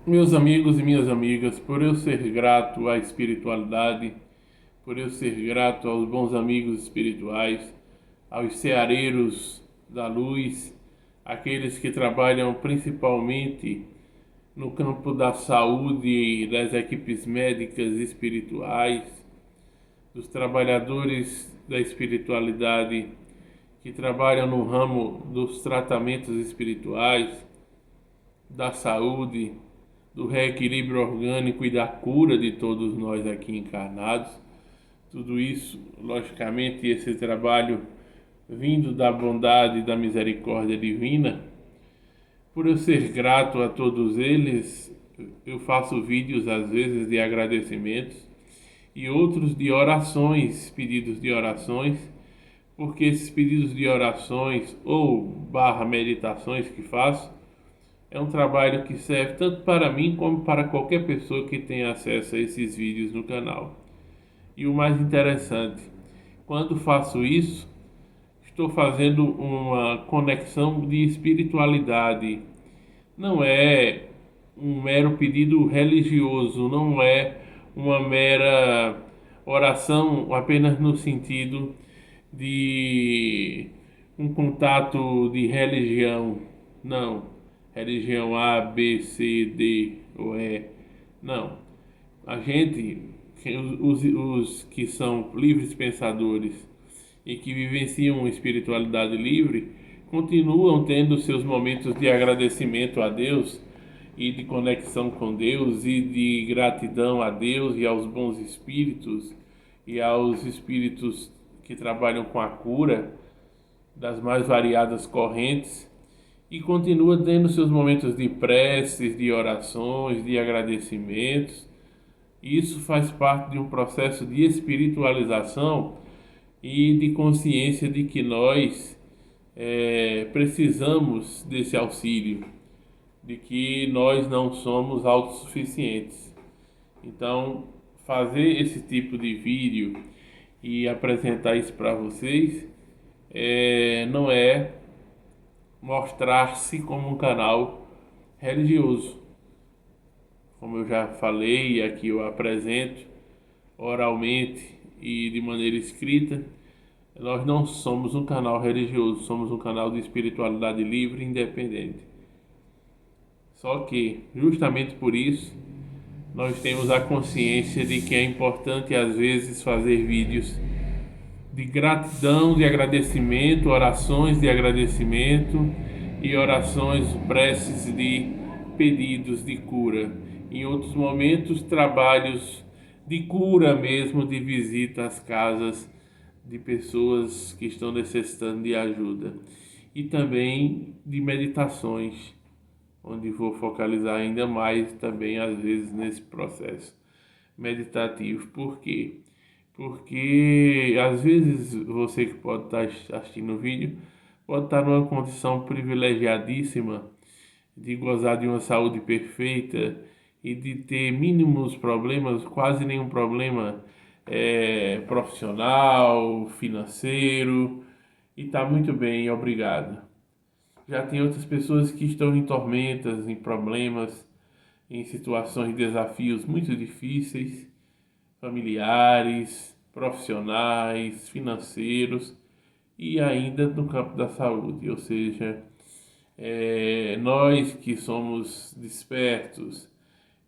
Meus amigos e minhas amigas, por eu ser grato à espiritualidade, por eu ser grato aos bons amigos espirituais, aos ceareiros da luz, aqueles que trabalham principalmente no campo da saúde e das equipes médicas espirituais, dos trabalhadores da espiritualidade que trabalham no ramo dos tratamentos espirituais, da saúde, do reequilíbrio orgânico e da cura de todos nós aqui encarnados. Tudo isso, logicamente, esse trabalho vindo da bondade e da misericórdia divina. Por eu ser grato a todos eles, eu faço vídeos às vezes de agradecimentos e outros de orações, pedidos de orações, porque esses pedidos de orações ou barra meditações que faço é um trabalho que serve tanto para mim como para qualquer pessoa que tenha acesso a esses vídeos no canal. E o mais interessante, quando faço isso, estou fazendo uma conexão de espiritualidade. Não é um mero pedido religioso, não é uma mera oração apenas no sentido de um contato de religião. Não, religião A, B, C, D ou E. Não. A gente, os que são livres pensadores e que vivenciam espiritualidade livre, continuam tendo seus momentos de agradecimento a Deus e de conexão com Deus e de gratidão a Deus e aos bons espíritos e aos espíritos que trabalham com a cura das mais variadas correntes, e continua tendo seus momentos de preces, de orações, de agradecimentos. Isso faz parte de um processo de espiritualização e de consciência de que nós precisamos desse auxílio, de que nós não somos autossuficientes. Então, fazer esse tipo de vídeo e apresentar isso para vocês não é mostrar-se como um canal religioso. Como eu já falei e aqui eu apresento oralmente e de maneira escrita, nós não somos um canal religioso, somos um canal de espiritualidade livre e independente. Só que, justamente por isso, nós temos a consciência de que é importante às vezes fazer vídeos de gratidão, de agradecimento, orações de agradecimento e orações, preces de pedidos de cura. Em outros momentos, trabalhos de cura mesmo, de visita às casas de pessoas que estão necessitando de ajuda. E também de meditações, onde vou focalizar ainda mais também às vezes nesse processo meditativo. Por quê? Porque às vezes você que pode estar assistindo o vídeo pode estar numa condição privilegiadíssima de gozar de uma saúde perfeita e de ter mínimos problemas, quase nenhum problema profissional, financeiro, e está muito bem, obrigado. Já tem outras pessoas que estão em tormentas, em problemas, em situações de desafios muito difíceis, familiares, profissionais, financeiros e ainda no campo da saúde. Ou seja, nós que somos despertos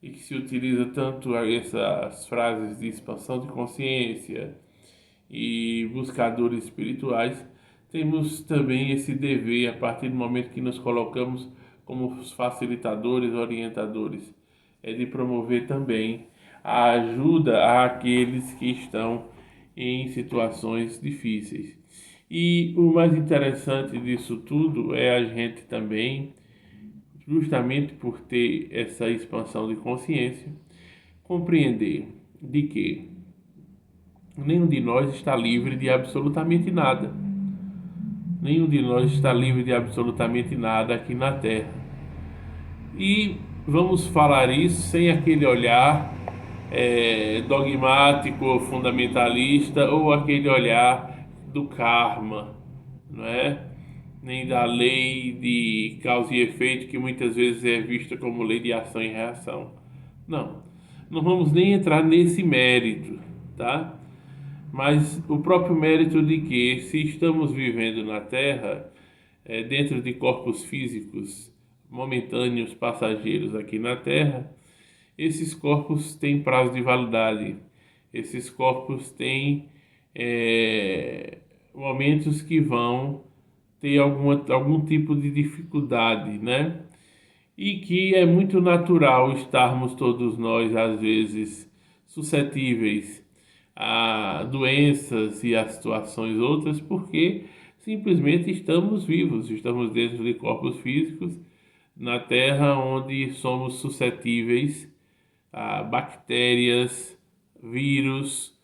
e que se utiliza tanto essas frases de expansão de consciência e buscadores espirituais, temos também esse dever, a partir do momento que nos colocamos como os facilitadores, orientadores, de promover também a ajuda àqueles que estão em situações difíceis. E o mais interessante disso tudo é a gente também, justamente por ter essa expansão de consciência, compreender de que nenhum de nós está livre de absolutamente nada. Nenhum de nós está livre de absolutamente nada aqui na Terra. E vamos falar isso sem aquele olhar dogmático ou fundamentalista ou aquele olhar do karma, não é? nem da lei de causa e efeito, que muitas vezes é vista como lei de ação e reação. Não, não vamos nem entrar nesse mérito, tá? Mas o próprio mérito de que, se estamos vivendo na Terra, dentro de corpos físicos momentâneos, passageiros aqui na Terra, esses corpos têm prazo de validade. Esses corpos têm momentos que vão ter algum tipo de dificuldade, né? E que é muito natural estarmos todos nós, às vezes, suscetíveis a doenças e a situações outras, porque simplesmente estamos vivos, estamos dentro de corpos físicos na Terra, onde somos suscetíveis a bactérias, vírus,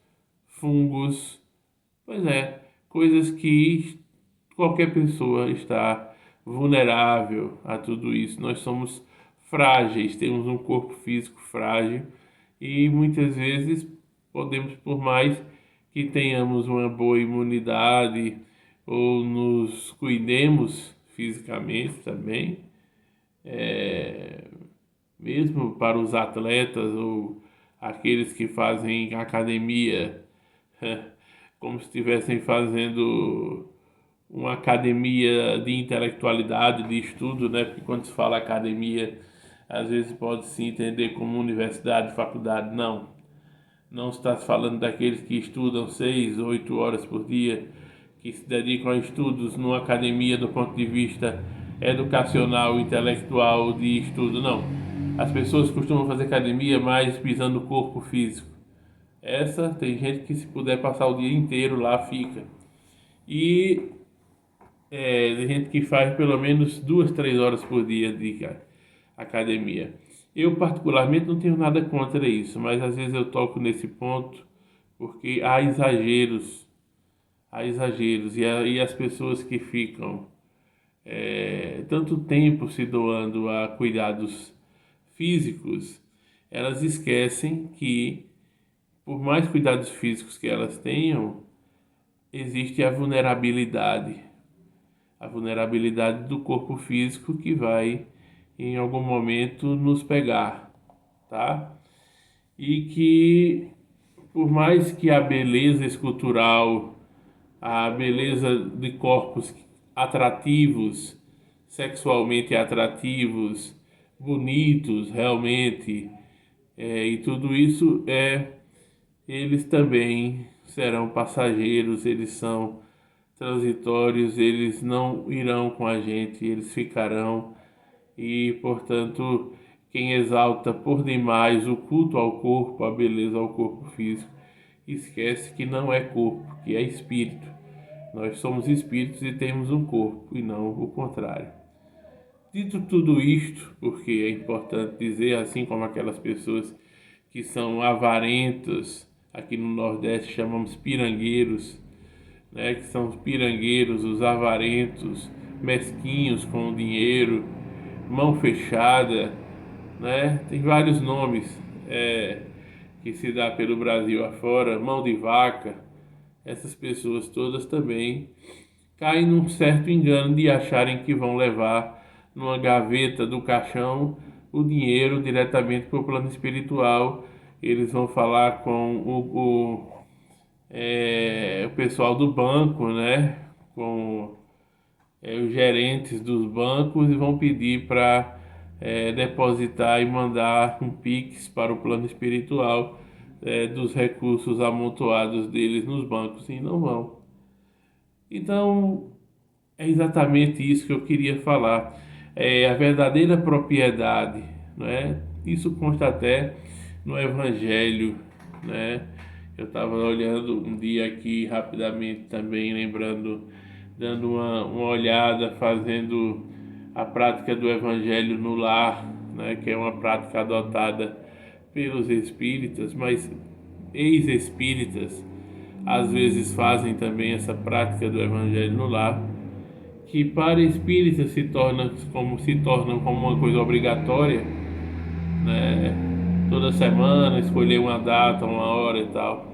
fungos, pois é, coisas que qualquer pessoa está vulnerável a tudo isso. Nós somos frágeis, temos um corpo físico frágil e muitas vezes podemos, por mais que tenhamos uma boa imunidade ou nos cuidemos fisicamente também, mesmo para os atletas ou aqueles que fazem academia, como se estivessem fazendo uma academia de intelectualidade, de estudo, né? Porque quando se fala academia, às vezes pode se entender como universidade, faculdade. Não, não está se falando daqueles que estudam 6, 8 horas por dia, que se dedicam a estudos numa academia do ponto de vista educacional, intelectual, de estudo, não. As pessoas costumam fazer academia mais pisando o corpo físico. Essa tem gente que, se puder passar o dia inteiro lá, fica. E tem gente que faz pelo menos 2, 3 horas por dia de academia. Eu particularmente não tenho nada contra isso, mas às vezes eu toco nesse ponto porque há exageros e as pessoas que ficam tanto tempo se doando a cuidados físicos, elas esquecem que, por mais cuidados físicos que elas tenham, existe a vulnerabilidade do corpo físico que vai em algum momento nos pegar, tá? E que, por mais que a beleza escultural, a beleza de corpos atrativos, sexualmente atrativos, bonitos realmente, e tudo isso eles também serão passageiros, eles são transitórios, eles não irão com a gente, eles ficarão. E, portanto, quem exalta por demais o culto ao corpo, a beleza ao corpo físico, esquece que não é corpo, que é espírito. Nós somos espíritos e temos um corpo, e não o contrário. Dito tudo isto, porque é importante dizer, assim como aquelas pessoas que são avarentas, aqui no Nordeste chamamos pirangueiros, né, que são os pirangueiros, os avarentos, mesquinhos com o dinheiro, mão fechada, né? Tem vários nomes que se dá pelo Brasil afora, mão de vaca. Essas pessoas todas também caem num certo engano de acharem que vão levar numa gaveta do caixão o dinheiro diretamente para o plano espiritual. Eles vão falar com o pessoal do banco, né? Com os gerentes dos bancos, e vão pedir para depositar e mandar um Pix para o plano espiritual dos recursos amontoados deles nos bancos, e não vão. Então, é exatamente isso que eu queria falar. A verdadeira propriedade, não é? Isso consta até no Evangelho, né? Eu estava olhando um dia aqui rapidamente também, lembrando, dando uma olhada, fazendo a prática do Evangelho no lar, né? Que é uma prática adotada pelos espíritas, mas ex-espíritas às vezes fazem também essa prática do Evangelho no lar, que para espíritas se tornam como uma coisa obrigatória, né? Toda semana escolher uma data, uma hora e tal.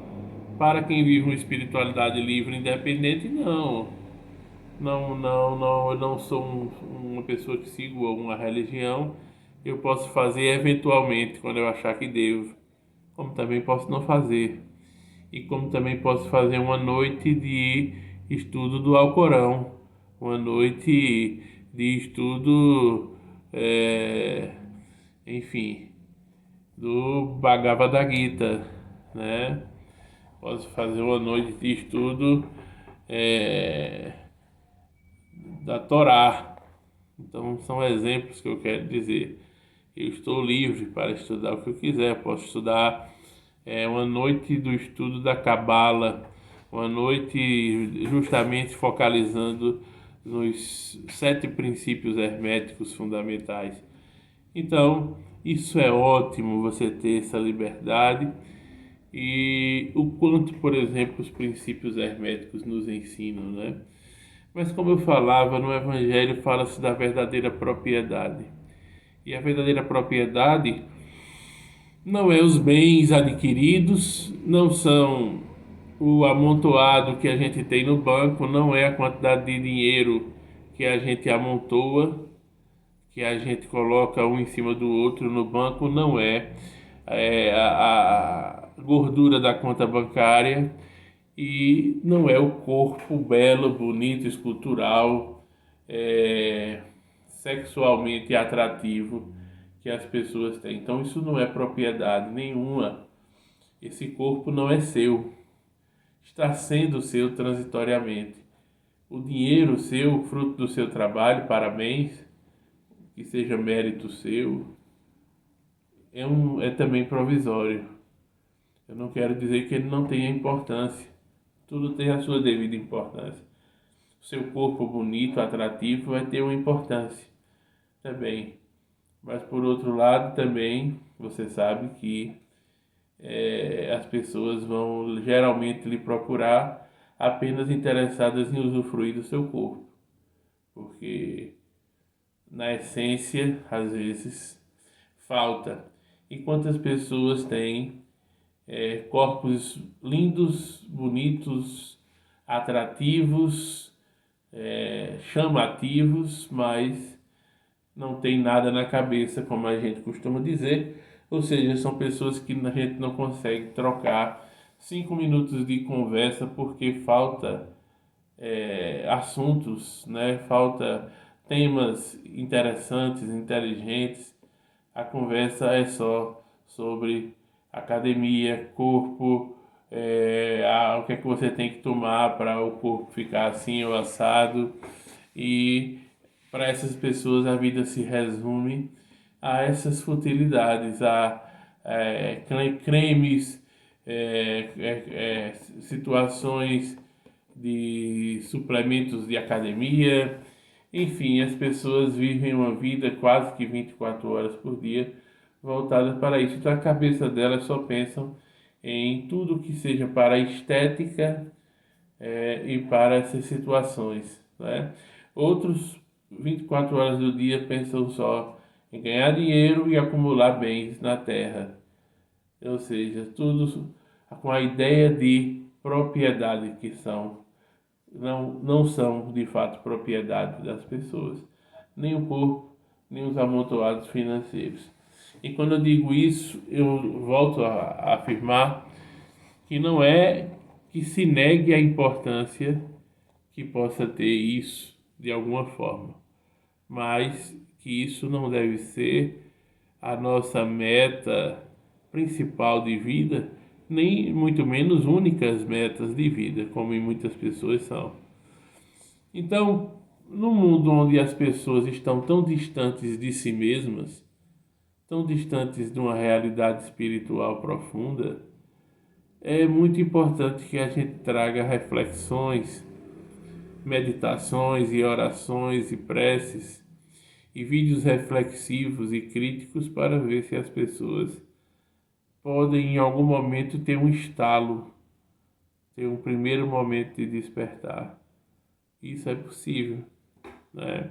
Para quem vive uma espiritualidade livre e independente, não. eu não sou uma pessoa que sigo uma religião. Eu posso fazer eventualmente quando eu achar que devo, como também posso não fazer. E como também posso fazer uma noite de estudo do Alcorão, uma noite de estudo, enfim, do Bhagavad Gita, né? Posso fazer uma noite de estudo é, da Torá. Então são exemplos que eu quero dizer. Eu estou livre para estudar o que eu quiser. Posso estudar uma noite do estudo da Cabala, uma noite justamente focalizando nos 7 princípios herméticos fundamentais. Então, isso é ótimo, você ter essa liberdade. E o quanto, por exemplo, os princípios herméticos nos ensinam, né? Mas como eu falava, no Evangelho fala-se da verdadeira propriedade. E a verdadeira propriedade não é os bens adquiridos, não são o amontoado que a gente tem no banco, não é a quantidade de dinheiro que a gente amontoa, que a gente coloca um em cima do outro no banco, não é, a gordura da conta bancária e não é o corpo belo, bonito, escultural, é, sexualmente atrativo que as pessoas têm. Então isso não é propriedade nenhuma. Esse corpo não é seu, está sendo seu transitoriamente. O dinheiro seu, fruto do seu trabalho, parabéns, que seja mérito seu, é também provisório. Eu não quero dizer que ele não tenha importância. Tudo tem a sua devida importância. O seu corpo bonito, atrativo, vai ter uma importância também. Mas por outro lado também, você sabe que as pessoas vão geralmente lhe procurar apenas interessadas em usufruir do seu corpo. Porque na essência, às vezes, falta. E quantas pessoas têm corpos lindos, bonitos, atrativos, chamativos, mas não tem nada na cabeça, como a gente costuma dizer. Ou seja, são pessoas que a gente não consegue trocar 5 minutos de conversa porque falta assuntos, né? Falta temas interessantes, inteligentes. A conversa é só sobre academia, corpo, o que é que você tem que tomar para o corpo ficar assim ou assado. E para essas pessoas a vida se resume a essas futilidades, a cremes, situações de suplementos de academia, enfim, as pessoas vivem uma vida quase que 24 horas por dia voltada para isso. Então a cabeça delas só pensam em tudo que seja para a estética e para essas situações, né? Outros 24 horas do dia pensam só em ganhar dinheiro e acumular bens na terra. Ou seja, tudo com a ideia de propriedade que são, não são de fato propriedade das pessoas, nem o corpo, nem os amontoados financeiros. E quando eu digo isso, eu volto a afirmar que não é que se negue a importância que possa ter isso de alguma forma, mas que isso não deve ser a nossa meta principal de vida, nem muito menos únicas metas de vida, como em muitas pessoas são. Então, no mundo onde as pessoas estão tão distantes de si mesmas, tão distantes de uma realidade espiritual profunda, é muito importante que a gente traga reflexões, meditações e orações e preces e vídeos reflexivos e críticos para ver se as pessoas podem em algum momento ter um estalo, ter um primeiro momento de despertar. Isso é possível, né?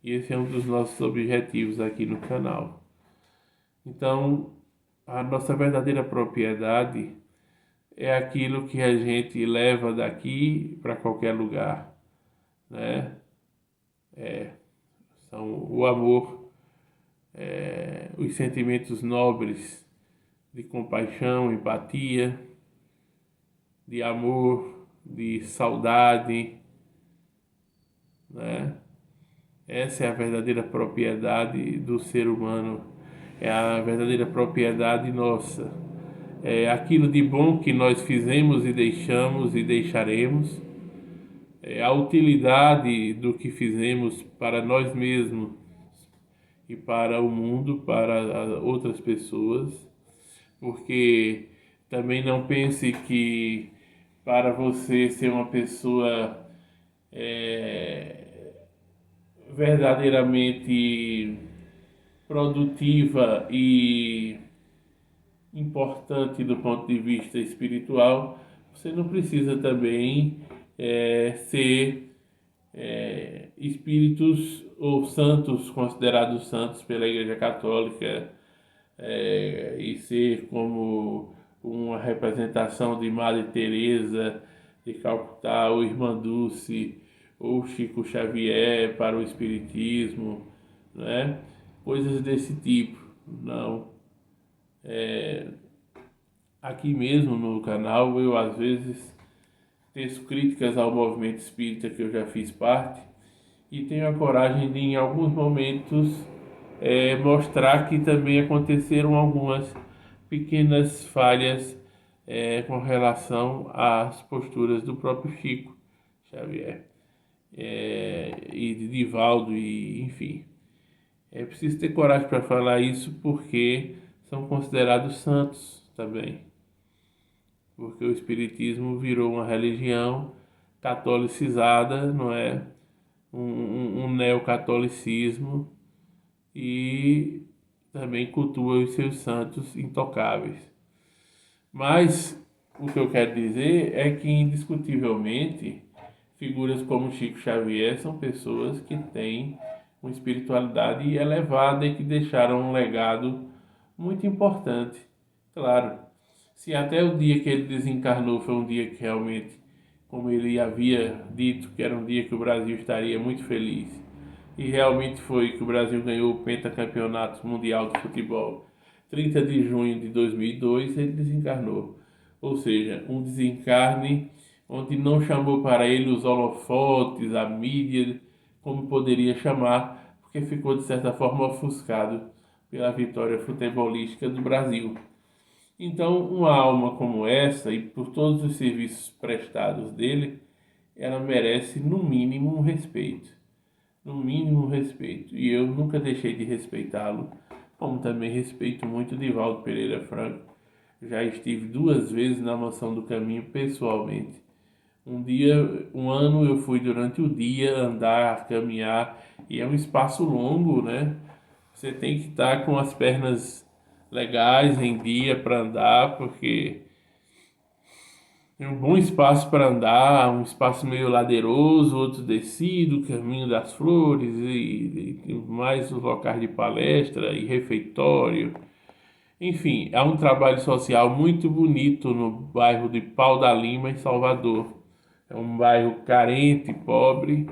E esse é um dos nossos objetivos aqui no canal. Então, a nossa verdadeira propriedade é aquilo que a gente leva daqui para qualquer lugar. né? São o amor, os sentimentos nobres de compaixão, empatia, de amor, de saudade, né? Essa é a verdadeira propriedade do ser humano, é a verdadeira propriedade nossa. É aquilo de bom que nós fizemos e deixamos e deixaremos, é a utilidade do que fizemos para nós mesmos e para o mundo, para outras pessoas, porque também não pense que para você ser uma pessoa verdadeiramente produtiva e importante do ponto de vista espiritual, você não precisa também ser espíritos ou santos considerados santos pela Igreja Católica e ser como uma representação de Madre Teresa de Calcutá, ou Irmã Dulce, ou Chico Xavier para o Espiritismo, né? Coisas desse tipo. Não. Aqui mesmo no canal eu às vezes teço críticas ao movimento espírita que eu já fiz parte e tenho a coragem de em alguns momentos mostrar que também aconteceram algumas pequenas falhas com relação às posturas do próprio Chico Xavier e de Divaldo e enfim. É preciso ter coragem para falar isso porque são considerados santos também. Porque o Espiritismo virou uma religião catolicizada, não é? Um neocatolicismo e também cultua os seus santos intocáveis. Mas o que eu quero dizer é que, indiscutivelmente, figuras como Chico Xavier são pessoas que têm uma espiritualidade elevada e que deixaram um legado muito importante. Claro, se até o dia que ele desencarnou foi um dia que realmente, como ele havia dito, que era um dia que o Brasil estaria muito feliz, e realmente foi que o Brasil ganhou o pentacampeonato mundial de futebol 30 de junho de 2002, ele desencarnou. Ou seja, um desencarne onde não chamou para ele os holofotes, a mídia, como poderia chamar, porque ficou de certa forma ofuscado pela vitória futebolística do Brasil. Então, uma alma como essa, e por todos os serviços prestados dele, ela merece no mínimo um respeito. No mínimo um respeito. E eu nunca deixei de respeitá-lo, como também respeito muito Divaldo Pereira Franco. Já estive 2 vezes na Mansão do Caminho pessoalmente. Um ano eu fui durante o dia andar, caminhar, e é um espaço longo, né? Você tem que estar com as pernas legais em dia para andar, porque tem um bom espaço para andar, um espaço meio ladeiroso, outro descido, caminho das flores e mais os locais de palestra e refeitório. Enfim, é um trabalho social muito bonito no bairro de Pau da Lima, em Salvador. É um bairro carente, pobre,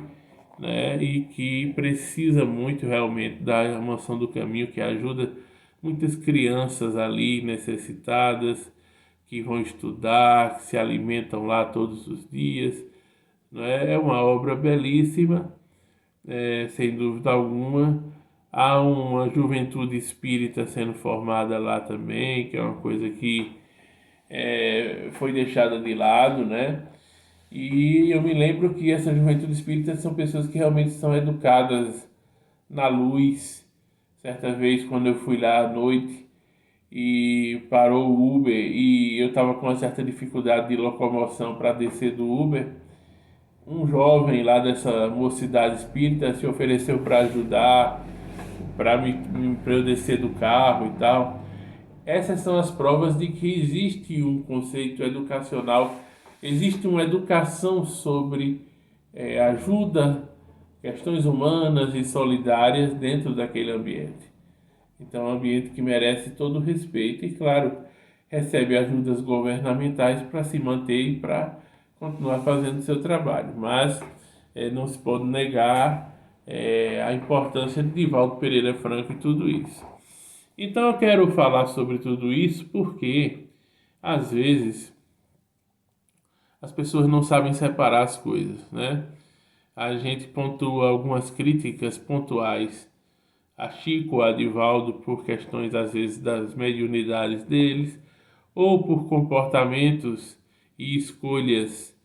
né, e que precisa muito realmente da Mansão do Caminho, que ajuda muitas crianças ali necessitadas, que vão estudar, que se alimentam lá todos os dias. Né? É uma obra belíssima, sem dúvida alguma. Há uma juventude espírita sendo formada lá também, que é uma coisa que foi deixada de lado, né? E eu me lembro que essa juventude espírita são pessoas que realmente são educadas na luz. Certa vez, quando eu fui lá à noite e parou o Uber e eu estava com uma certa dificuldade de locomoção para descer do Uber, um jovem lá dessa mocidade espírita se ofereceu para ajudar, para eu descer do carro e tal. Essas são as provas de que existe um conceito educacional, existe uma educação sobre ajuda, questões humanas e solidárias dentro daquele ambiente. Então, é um ambiente que merece todo o respeito e, claro, recebe ajudas governamentais para se manter e para continuar fazendo seu trabalho. Mas não se pode negar a importância de Divaldo Pereira Franco e tudo isso. Então eu quero falar sobre tudo isso porque, às vezes, as pessoas não sabem separar as coisas, né? A gente pontua algumas críticas pontuais a Chico, a Divaldo, por questões, às vezes, das mediunidades deles, ou por comportamentos e escolhas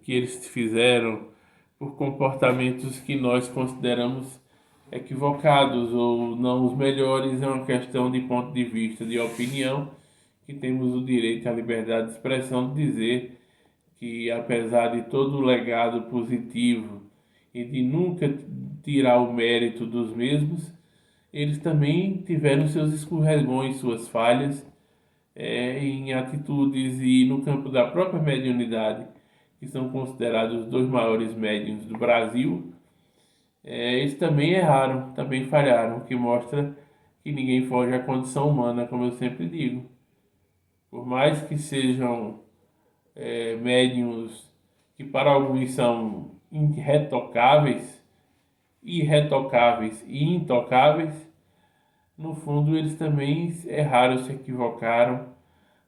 que eles fizeram, por comportamentos que nós consideramos equivocados ou não os melhores. É uma questão de ponto de vista, de opinião, que temos o direito à liberdade de expressão de dizer que, apesar de todo o legado positivo e de nunca tirar o mérito dos mesmos, eles também tiveram seus escorregões, suas falhas em atitudes e no campo da própria mediunidade, que são considerados os dois maiores médiuns do Brasil. Eles também erraram, também falharam, o que mostra que ninguém foge à condição humana, como eu sempre digo. Por mais que sejam médiuns que para alguns são irretocáveis e intocáveis, no fundo eles também erraram, se equivocaram,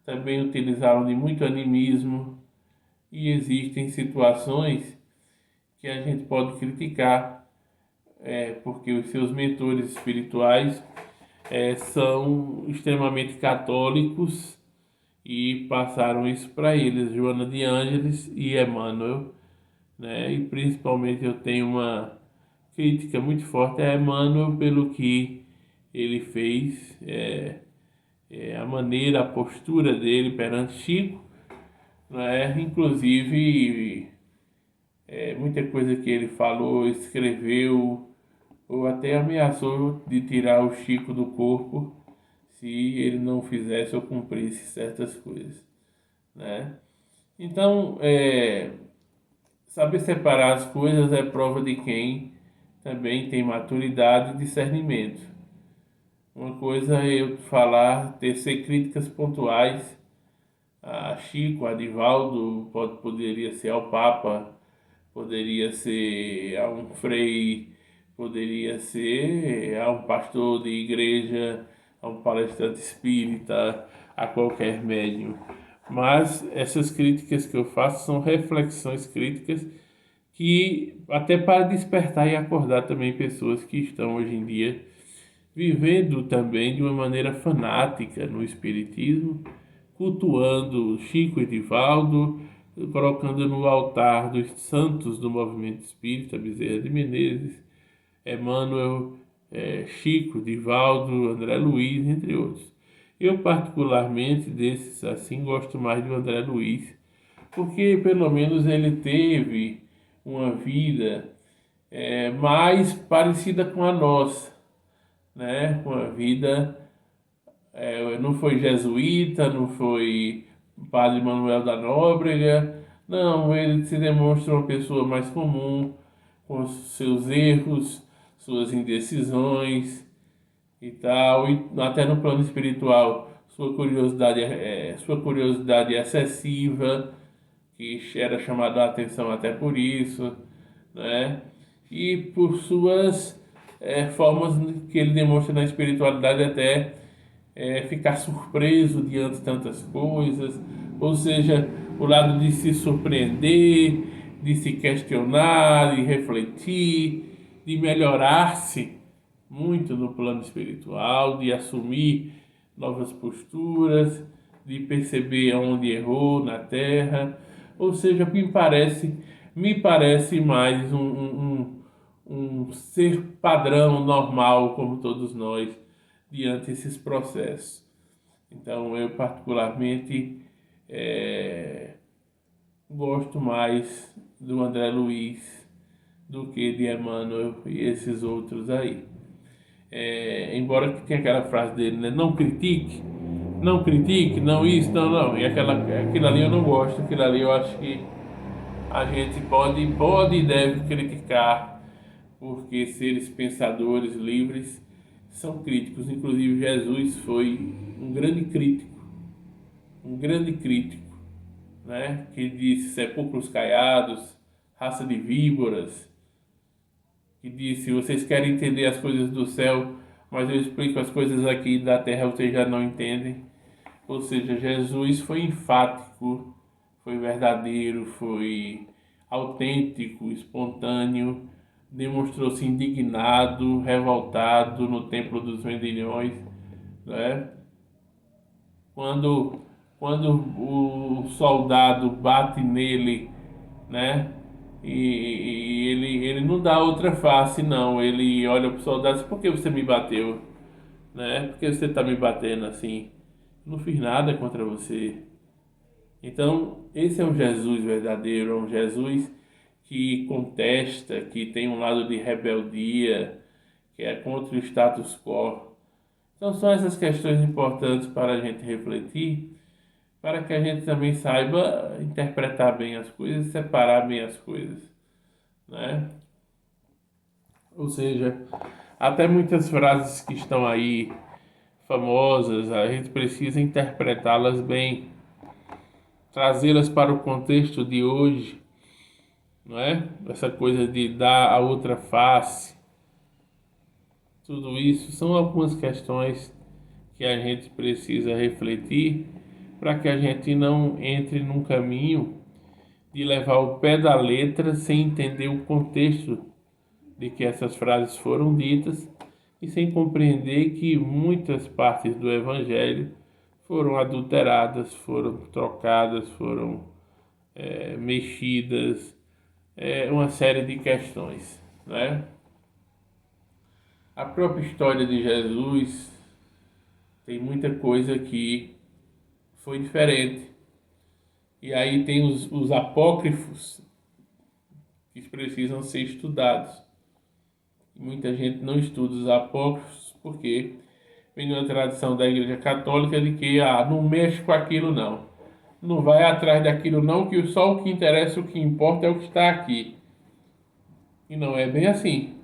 também utilizaram de muito animismo, e existem situações que a gente pode criticar, porque os seus mentores espirituais são extremamente católicos e passaram isso para eles, Joana de Ângeles e Emmanuel, né? E principalmente eu tenho uma crítica muito forte a Emmanuel pelo que ele fez, a maneira, a postura dele perante Chico, né? Inclusive muita coisa que ele falou, escreveu ou até ameaçou de tirar o Chico do corpo se ele não fizesse ou cumprisse certas coisas, né? Então, saber separar as coisas é prova de quem também tem maturidade e discernimento. Uma coisa é eu falar, tecer críticas pontuais a Chico, a Divaldo, poderia ser ao Papa, poderia ser a um frei, poderia ser a um pastor de igreja, a um palestrante espírita, a qualquer médium. Mas essas críticas que eu faço são reflexões críticas que até para despertar e acordar também pessoas que estão hoje em dia vivendo também de uma maneira fanática no espiritismo, cultuando Chico e Divaldo, colocando no altar dos santos do movimento espírita, Bezerra de Menezes, Emmanuel, Chico, Divaldo, André Luiz, entre outros. Eu, particularmente, desses assim, gosto mais do André Luiz, porque pelo menos ele teve uma vida mais parecida com a nossa, né? Uma vida, não foi jesuíta, não foi Padre Manuel da Nóbrega, não, ele se demonstra uma pessoa mais comum, com seus erros, suas indecisões e tal, e até no plano espiritual, sua curiosidade excessiva, que era chamada a atenção até por isso, né? E por suas formas que ele demonstra na espiritualidade até ficar surpreso diante de tantas coisas, ou seja, o lado de se surpreender, de se questionar, de refletir, de melhorar-se muito no plano espiritual, de assumir novas posturas, de perceber onde errou na Terra. Ou seja, me parece mais um ser padrão normal como todos nós diante desses processos. Então eu particularmente gosto mais do André Luiz do que de Emmanuel e esses outros aí. Embora que tenha aquela frase dele, né? Não critique, não isso, não, não. E aquilo ali eu não gosto, aquilo ali eu acho que a gente pode e deve criticar, porque seres pensadores livres são críticos. Inclusive Jesus foi um grande crítico, né? Que disse sepulcros caiados, raça de víboras, que disse: vocês querem entender as coisas do céu, mas eu explico as coisas aqui da terra, vocês já não entendem. Ou seja, Jesus foi enfático, foi verdadeiro, foi autêntico, espontâneo, demonstrou-se indignado, revoltado no templo dos vendilhões, né? Quando, quando o soldado bate nele, né? E ele não dá outra face, não. Ele olha pro soldado e diz: por que você me bateu? Né? Por que você tá me batendo assim? Não fiz nada contra você. Então, esse é um Jesus verdadeiro, é um Jesus que contesta, que tem um lado de rebeldia, que é contra o status quo. Então, são essas questões importantes para a gente refletir, para que a gente também saiba interpretar bem as coisas, separar bem as coisas, né? Ou seja, até muitas frases que estão aí famosas, a gente precisa interpretá-las bem, trazê-las para o contexto de hoje, não é? Essa coisa de dar a outra face, tudo isso são algumas questões que a gente precisa refletir para que a gente não entre num caminho de levar o pé da letra sem entender o contexto de que essas frases foram ditas e sem compreender que muitas partes do Evangelho foram adulteradas, foram trocadas, foram mexidas, uma série de questões, né? A própria história de Jesus tem muita coisa que foi diferente. E aí tem os apócrifos que precisam ser estudados. Muita gente não estuda os apócrifos porque vem de uma tradição da Igreja Católica de que não mexe com aquilo não. Não vai atrás daquilo não, que só o que interessa, o que importa é o que está aqui. E não é bem assim,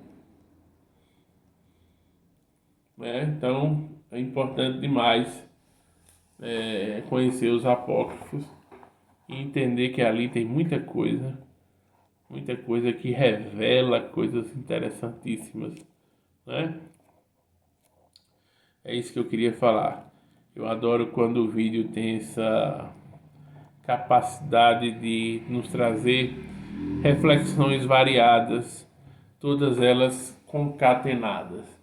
né? Então é importante demais conhecer os apócrifos e entender que ali tem muita coisa que revela coisas interessantíssimas, né? É isso que eu queria falar. Eu adoro quando o vídeo tem essa capacidade de nos trazer reflexões variadas, todas elas concatenadas,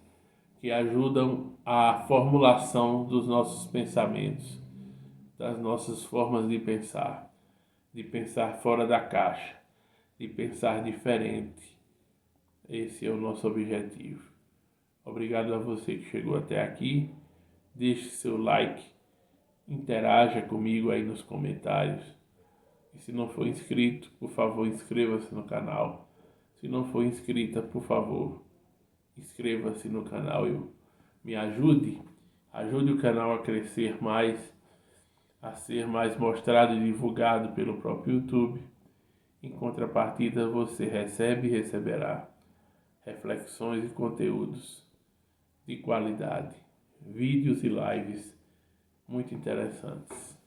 que ajudam a formulação dos nossos pensamentos, das nossas formas de pensar fora da caixa, de pensar diferente. Esse é o nosso objetivo. Obrigado a você que chegou até aqui. Deixe seu like, interaja comigo aí nos comentários. E se não for inscrito, por favor, inscreva-se no canal. Se não for inscrita, por favor, inscreva-se no canal e me ajude o canal a crescer mais, a ser mais mostrado e divulgado pelo próprio YouTube. Em contrapartida, você recebe e receberá reflexões e conteúdos de qualidade, vídeos e lives muito interessantes.